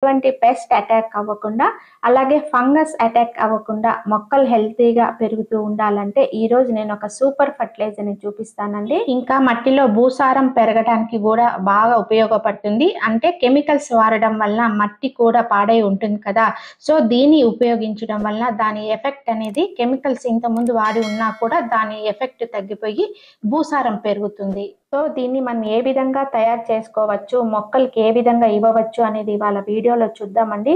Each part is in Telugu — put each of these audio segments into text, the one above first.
ఎటువంటి పెస్ట్ అటాక్ అవ్వకుండా అలాగే ఫంగస్ అటాక్ అవ్వకుండా మొక్కలు హెల్తీగా పెరుగుతూ ఉండాలంటే ఈ రోజు నేను ఒక సూపర్ ఫర్టిలైజర్ ని చూపిస్తానండి. ఇంకా మట్టిలో భూసారం పెరగడానికి కూడా బాగా ఉపయోగపడుతుంది. అంటే కెమికల్స్ వాడడం వల్ల మట్టి కూడా పాడై ఉంటుంది కదా, సో దీన్ని ఉపయోగించడం వల్ల దాని ఎఫెక్ట్ అనేది కెమికల్స్ ఇంత ముందు వాడి ఉన్నా కూడా దాని ఎఫెక్ట్ తగ్గిపోయి భూసారం పెరుగుతుంది. సో దీన్ని మనం ఏ విధంగా తయారు చేసుకోవచ్చు, మొక్కలకి ఏ విధంగా ఇవ్వవచ్చు అనేది ఇవాళ వీడియోలో చూద్దామండి.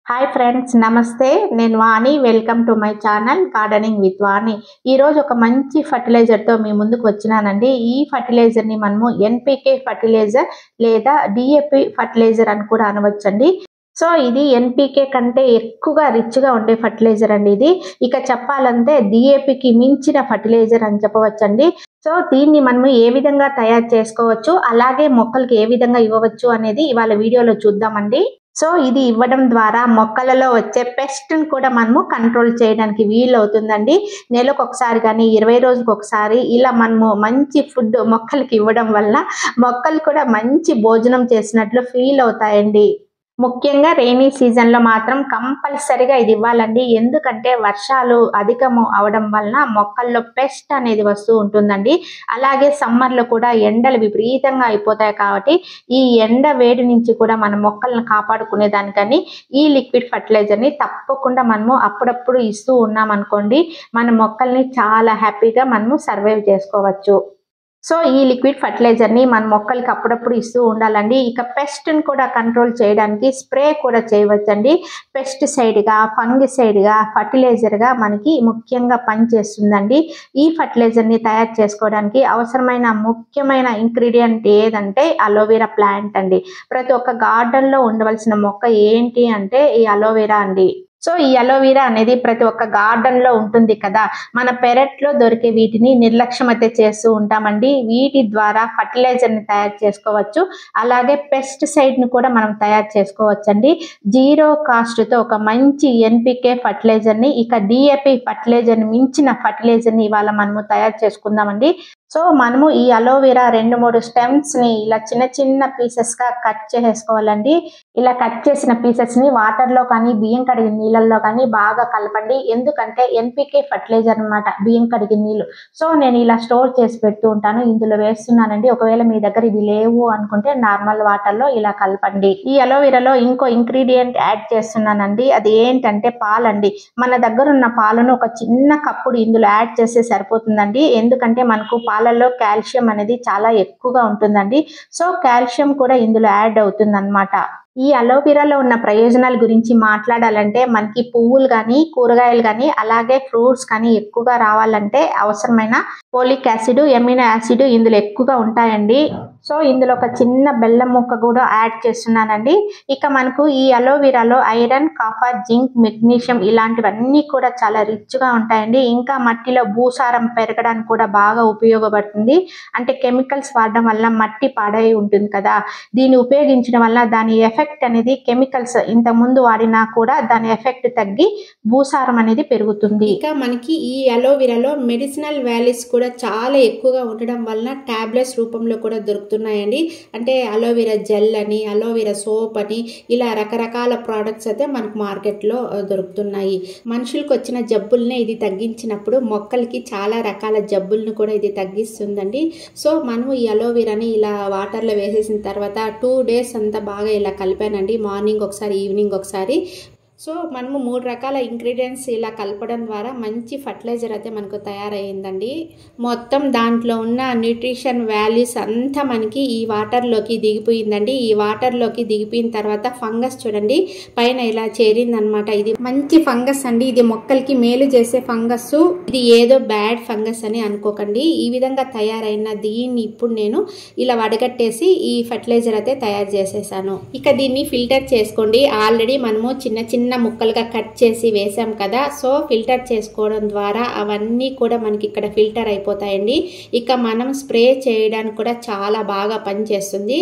హాయ్ ఫ్రెండ్స్, నమస్తే. నేను Vani. Welcome to my channel gardening with Vani. ఈ రోజు ఒక మంచి ఫర్టిలైజర్ తో మీ ముందుకు వచ్చినానండి. ఈ ఫర్టిలైజర్ ని మనము ఎన్పికే ఫర్టిలైజర్ లేదా డిఏపి ఫర్టిలైజర్ అని కూడా అనవచ్చండి. సో ఇది ఎన్పికే కంటే ఎక్కువగా రిచ్ గా ఉండే ఫర్టిలైజర్ అండి ఇది. ఇక చెప్పాలంటే డిఏపికి మించిన ఫర్టిలైజర్ అని చెప్పవచ్చండి. సో దీన్ని మనము ఏ విధంగా తయారు చేసుకోవచ్చు, అలాగే మొక్కలకి ఏ విధంగా ఇవ్వవచ్చు అనేది ఇవాళ వీడియోలో చూద్దామండి. సో ఇది ఇవ్వడం ద్వారా మొక్కలలో వచ్చే పెస్ట్ ని కూడా మనము కంట్రోల్ చేయడానికి వీలు అవుతుందండి. నెలకు ఒకసారి కానీ 20 రోజులకు ఒకసారి ఇలా మనము మంచి ఫుడ్ మొక్కలకి ఇవ్వడం వల్ల మొక్కలు కూడా మంచి భోజనం చేసినట్లు ఫీల్ అవుతాయండి. ముఖ్యంగా రెయినీ సీజన్ లో మాత్రం కంపల్సరిగా ఇది ఇవ్వాలండి. ఎందుకంటే వర్షాలు అధికము అవడం వలన మొక్కల్లో పెస్ట్ అనేది వస్తూ ఉంటుందండి. అలాగే సమ్మర్ లో కూడా ఎండలు విపరీతంగా అయిపోతాయి కాబట్టి ఈ ఎండ వేడి నుంచి కూడా మన మొక్కలను కాపాడుకునే దానికని ఈ లిక్విడ్ ఫర్టిలైజర్ ని తప్పకుండా మనము అప్పుడప్పుడు ఇస్తూ ఉన్నాం అనుకోండి, మన మొక్కల్ని చాలా హ్యాపీగా మనము సర్వైవ్ చేసుకోవచ్చు. సో ఈ లిక్విడ్ ఫర్టిలైజర్ ని మన మొక్కలకి అప్పుడప్పుడు ఇస్తూ ఉండాలండి. ఇక పెస్ట్ ని కూడా కంట్రోల్ చేయడానికి స్ప్రే కూడా చేయవచ్చండి. పెస్టిసైడ్ గా, ఫంగిసైడ్ గా, ఫర్టిలైజర్ గా మనకి ముఖ్యంగా పనిచేస్తుందండి. ఈ ఫర్టిలైజర్ ని తయారు చేసుకోవడానికి అవసరమైన ముఖ్యమైన ఇంగ్రీడియంట్ ఏదంటే అలోవెరా ప్లాంట్ అండి. ప్రతి ఒక్క గార్డెన్ లో ఉండవలసిన మొక్క ఏంటి అంటే ఈ అలోవెరా అండి. సో ఈ అలోవెరా అనేది ప్రతి ఒక్క గార్డెన్ లో ఉంటుంది కదా, మన పెరట్లో దొరికే వీటిని నిర్లక్ష్యం అయితే చేస్తూ ఉంటామండి. వీటి ద్వారా ఫర్టిలైజర్ ని తయారు చేసుకోవచ్చు, అలాగే పెస్టిసైడ్ ని కూడా మనం తయారు చేసుకోవచ్చండి. జీరో కాస్ట్ తో ఒక మంచి ఎన్పికే ఫర్టిలైజర్ ని, ఇక డిఏపి ఫర్టిలైజర్ ని మించిన ఫర్టిలైజర్ ని ఇవాళ మనము తయారు చేసుకుందామండి. సో మనము ఈ అలోవెరా 2-3 స్టెమ్స్ ని ఇలా చిన్న చిన్న పీసెస్ గా కట్ చేసుకోవాలండి. ఇలా కట్ చేసిన పీసెస్ ని వాటర్ లో కానీ బియ్యం కడిగిన నీళ్ళల్లో కానీ బాగా కలపండి. ఎందుకంటే ఎన్పికే ఫర్టిలైజర్ అన్నమాట బియ్యం కడిగిన నీళ్ళు. సో నేను ఇలా స్టోర్ చేసి పెడుతూ ఉంటాను, ఇందులో వేస్తున్నానండి. ఒకవేళ మీ దగ్గర ఇవి లేవు అనుకుంటే నార్మల్ వాటర్ లో ఇలా కలపండి. ఈ అలోవెరాలో ఇంకో ఇంగ్రీడియంట్ యాడ్ చేస్తున్నానండి. అది ఏంటంటే పాలండి. మన దగ్గర ఉన్న పాలను ఒక చిన్న కప్పుడు ఇందులో యాడ్ చేస్తే సరిపోతుందండి. ఎందుకంటే మనకు పాలల్లో కాల్షియం అనేది చాలా ఎక్కువగా ఉంటుందండి. సో కాల్షియం కూడా ఇందులో యాడ్ అవుతుంది అన్నమాట. ఈ అలోవెరాలో ఉన్న ప్రయోజనాల గురించి మాట్లాడాలంటే మనకి పువ్వులు కానీ, కూరగాయలు కానీ, అలాగే ఫ్రూట్స్ కానీ ఎక్కువగా రావాలంటే అవసరమైన ఫోలిక్ యాసిడ్, ఎమినో యాసిడ్ ఇందులో ఎక్కువగా ఉంటాయండి. సో ఇందులో ఒక చిన్న బెల్లం ముక్క కూడా యాడ్ చేస్తున్నానండి. ఇక మనకు ఈ అలోవెరాలో ఐరన్, కాపర్, జింక్, మెగ్నీషియం ఇలాంటివన్నీ కూడా చాలా రిచ్ గా ఉంటాయండి. ఇంకా మట్టిలో భూసారం పెరగడానికి కూడా బాగా ఉపయోగపడుతుంది. అంటే కెమికల్స్ వాడడం వల్ల మట్టి పాడై ఉంటుంది కదా, దీన్ని ఉపయోగించడం వల్ల దాని ఎఫెక్ట్ అనేది కెమికల్స్ ఇంత ముందు వాడినా కూడా దాని ఎఫెక్ట్ తగ్గి భూసారం అనేది పెరుగుతుంది. ఇక మనకి ఈ అలోవెరాలో మెడిసినల్ వాల్యూస్ కూడా చాలా ఎక్కువగా ఉండడం వలన టాబ్లెట్స్ రూపంలో కూడా దొరుకుతున్నాయండి. అంటే అలోవెరా జెల్ అని, అలోవెరా సోప్ అని, ఇలా రకరకాల ప్రోడక్ట్స్ అయితే మనకు మార్కెట్లో దొరుకుతున్నాయి. మనుషులకు వచ్చిన జబ్బుల్ని ఇది తగ్గించినప్పుడు మొక్కలకి చాలా రకాల జబ్బులను కూడా ఇది తగ్గిస్తుందండి. సో మనము ఈ అలోవెరాని ఇలా వాటర్లో వేసేసిన తర్వాత 2 days అంతా బాగా ఇలా కలిపానండి. మార్నింగ్ ఒకసారి, ఈవినింగ్ ఒకసారి. సో మనము 3 రకాల ఇంగ్రీడియంట్స్ ఇలా కలపడం ద్వారా మంచి ఫర్టిలైజర్ అయితే మనకు తయారయ్యిందండి. మొత్తం దాంట్లో ఉన్న న్యూట్రిషన్ వాల్యూస్ అంతా మనకి ఈ వాటర్లోకి దిగిపోయిందండి. ఈ వాటర్లోకి దిగిపోయిన తర్వాత ఫంగస్ చూడండి పైన ఇలా చేరిందనమాట. ఇది మంచి ఫంగస్ అండి. ఇది మొక్కలకి మేలు చేసే ఫంగస్. ఇది ఏదో బ్యాడ్ ఫంగస్ అని అనుకోకండి. ఈ విధంగా తయారైన దీన్ని ఇప్పుడు నేను ఇలా వడగట్టేసి ఈ ఫర్టిలైజర్ అయితే తయారు చేసేసాను. ఇక దీన్ని ఫిల్టర్ చేసుకోండి. ఆల్రెడీ మనము చిన్న చిన్న ముక్కలుగా కట్ చేసి వేసాం కదా, సో ఫిల్టర్ చేసుకోవడం ద్వారా అవన్నీ కూడా మనకి ఇక్కడ ఫిల్టర్ అయిపోతాయండి. ఇక మనం స్ప్రే చేయడానికి కూడా చాలా బాగా పనిచేస్తుంది.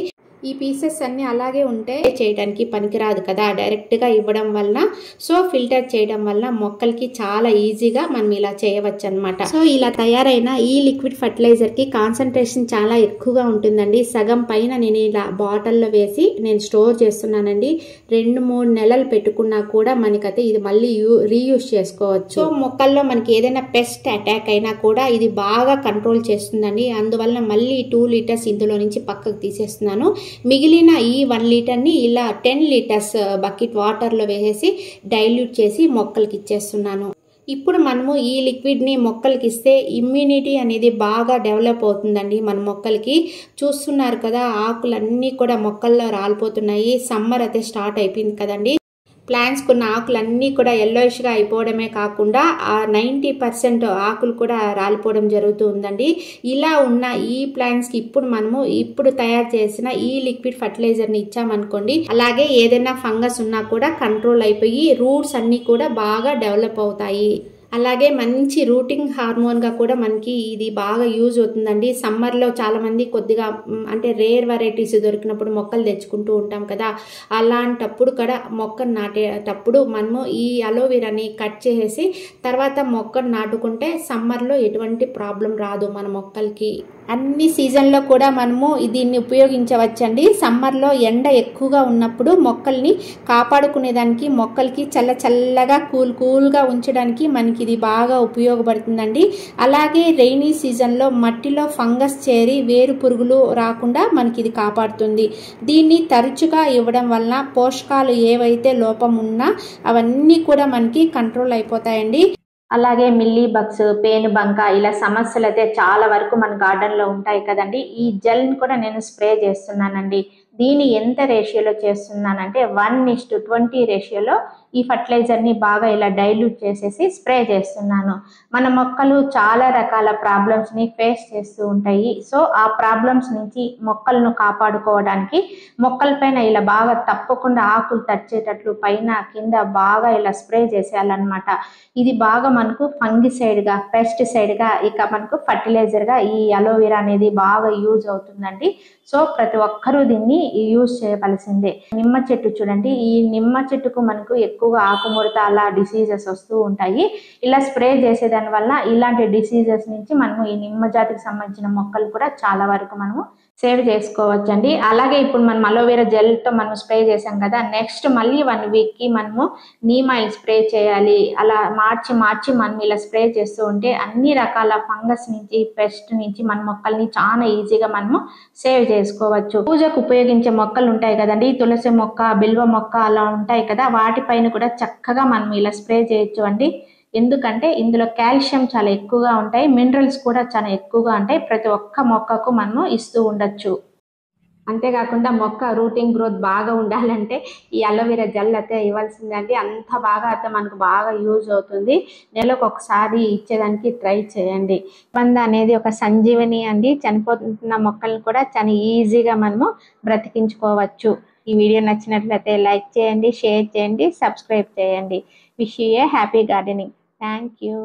ఈ పీసెస్ అన్ని అలాగే ఉంటే చేయడానికి పనికిరాదు కదా, డైరెక్ట్గా ఇవ్వడం వల్ల సో ఫిల్టర్ చేయడం వల్ల మొక్కలకి చాలా ఈజీగా మనం ఇలా చేయవచ్చు అనమాట. సో ఇలా తయారైన ఈ లిక్విడ్ ఫర్టిలైజర్కి కాన్సన్ట్రేషన్ చాలా ఎక్కువగా ఉంటుందండి. సగం పైన నేను ఇలా బాటిల్లో వేసి నేను స్టోర్ చేస్తున్నానండి. 2-3 నెలలు పెట్టుకున్నా కూడా మనకైతే ఇది మళ్ళీ రీయూజ్ చేసుకోవచ్చు. సో మొక్కల్లో మనకి ఏదైనా పెస్ట్ అటాక్ అయినా కూడా ఇది బాగా కంట్రోల్ చేస్తుందండి. అందువల్ల మళ్ళీ 2 లీటర్స్ ఇందులో నుంచి పక్కకు తీసేస్తున్నాను. మిగిలిన ఈ 1 లీటర్ని ఇలా 10 లీటర్స్ బకెట్ వాటర్లో వేసేసి డైల్యూట్ చేసి మొక్కలకి ఇచ్చేస్తున్నాను. ఇప్పుడు మనము ఈ లిక్విడ్ని మొక్కలకి ఇస్తే ఇమ్యూనిటీ అనేది బాగా డెవలప్ అవుతుందండి మన మొక్కలకి. చూస్తున్నారు కదా, ఆకులన్నీ కూడా మొక్కల్లో రాలిపోతున్నాయి. సమ్మర్ అయితే స్టార్ట్ అయిపోయింది కదండి. ప్లాంట్స్కి ఉన్న ఆకులన్నీ కూడా ఎల్లోయిష్గా అయిపోవడమే కాకుండా 90% ఆకులు కూడా రాలిపోవడం జరుగుతూ ఉందండి. ఇలా ఉన్న ఈ ప్లాంట్స్కి ఇప్పుడు తయారు చేసిన ఈ లిక్విడ్ ఫర్టిలైజర్ని ఇచ్చామనుకోండి, అలాగే ఏదైనా ఫంగస్ ఉన్నా కూడా కంట్రోల్ అయిపోయి రూట్స్ అన్నీ కూడా బాగా డెవలప్ అవుతాయి. అలాగే మంచి రూటింగ్ హార్మోన్గా కూడా మనకి ఇది బాగా యూజ్ అవుతుందండి. సమ్మర్లో చాలామంది కొద్దిగా అంటే రేర్ వెరైటీస్ దొరికినప్పుడు మొక్కలు తెచ్చుకుంటూ ఉంటాం కదా, అలాంటప్పుడు కూడా మొక్కను నాటేటప్పుడు మనము ఈ అలోవెరాని కట్ చేసేసి తర్వాత మొక్కను నాటుకుంటే సమ్మర్లో ఎటువంటి ప్రాబ్లం రాదు మన మొక్కలకి. అన్ని సీజన్లో కూడా మనము దీన్ని ఉపయోగించవచ్చండి. సమ్మర్లో ఎండ ఎక్కువగా ఉన్నప్పుడు మొక్కల్ని కాపాడుకునేదానికి, మొక్కలకి చల్లగా కూల్గా ఉంచడానికి మనకి ఇది బాగా ఉపయోగపడుతుందండి. అలాగే రెయినీ సీజన్లో మట్టిలో ఫంగస్ చేరి వేరు పురుగులు రాకుండా మనకి ఇది కాపాడుతుంది. దీన్ని తరచుగా ఇవ్వడం వలన పోషకాలు ఏవైతే లోపం ఉన్నా అవన్నీ కూడా మనకి కంట్రోల్ అయిపోతాయండి. అలాగే మిల్లీ బగ్స్, పేను బంక ఇలా సమస్యలు అయితే చాలా వరకు మన గార్డెన్లో ఉంటాయి కదండి. ఈ జెల్ని కూడా నేను స్ప్రే చేస్తున్నానండి. దీన్ని ఎంత రేషియోలో చేస్తున్నానంటే 1:20 రేషియోలో ఈ ఫర్టిలైజర్ని బాగా ఇలా డైల్యూట్ చేసేసి స్ప్రే చేస్తున్నాను. మన మొక్కలు చాలా రకాల ప్రాబ్లమ్స్ని ఫేస్ చేస్తూ ఉంటాయి. సో ఆ ప్రాబ్లమ్స్ నుంచి మొక్కలను కాపాడుకోవడానికి మొక్కల పైన ఇలా బాగా తప్పకుండా ఆకులు తడిచేటట్లు పైన కింద బాగా ఇలా స్ప్రే చేసేయాలన్నమాట. ఇది బాగా మనకు ఫంగిసైడ్గా, పెస్టిసైడ్గా, ఇక మనకు ఫర్టిలైజర్గా ఈ అలోవెరా అనేది బాగా యూజ్ అవుతుందండి. సో ప్రతి ఒక్కరూ దీన్ని యూజ్ చేయవలసిందే. నిమ్మ చెట్టు చూడండి, ఈ నిమ్మ చెట్టుకు మనకు ఎక్కువగా ఆకుముడత అలా డిసీజెస్ వస్తూ ఉంటాయి. ఇలా స్ప్రే చేసేదాని వల్ల ఇలాంటి డిసీజెస్ నుంచి మనము ఈ నిమ్మ జాతికి సంబంధించిన మొక్కలు కూడా చాలా వరకు మనము సేవ్ చేసుకోవచ్చండి. అలాగే ఇప్పుడు మనం అలోవెరా జెల్తో మనం స్ప్రే చేసాం కదా, నెక్స్ట్ మళ్ళీ 1 వీక్కి మనము నీమ్ ఆయిల్ స్ప్రే చేయాలి. అలా మార్చి మనం ఇలా స్ప్రే చేస్తూ ఉంటే అన్ని రకాల ఫంగస్ నుంచి, పెస్ట్ నుంచి మన మొక్కల్ని చాలా ఈజీగా మనము సేవ్ చేసుకోవచ్చు. పూజకు ఉపయోగించే మొక్కలు ఉంటాయి కదండి, తులసి మొక్క, బిల్వ మొక్క అలా ఉంటాయి కదా, వాటిపైన కూడా చక్కగా మనం ఇలా స్ప్రే చేయొచ్చు అండి. ఎందుకంటే ఇందులో కాల్షియం చాలా ఎక్కువగా ఉంటాయి, మినరల్స్ కూడా చాలా ఎక్కువగా ఉంటాయి. ప్రతి ఒక్క మొక్కకు మనము ఇస్తూ ఉండొచ్చు. అంతేకాకుండా మొక్క రూటింగ్ గ్రోత్ బాగా ఉండాలంటే ఈ అలోవెరా జెల్ అయితే ఇవ్వాల్సిందండి. అంత బాగా అయితే మనకు బాగా యూజ్ అవుతుంది. నెలకు ఒకసారి ఇచ్చేదానికి ట్రై చేయండి. బంద అనేది ఒక సంజీవని అండి. చనిపోతున్న మొక్కలను కూడా చాలా ఈజీగా మనము బ్రతికించుకోవచ్చు. ఈ వీడియో నచ్చినట్లయితే లైక్ చేయండి, షేర్ చేయండి, సబ్స్క్రైబ్ చేయండి. Wish you A happy gardening. Thank you.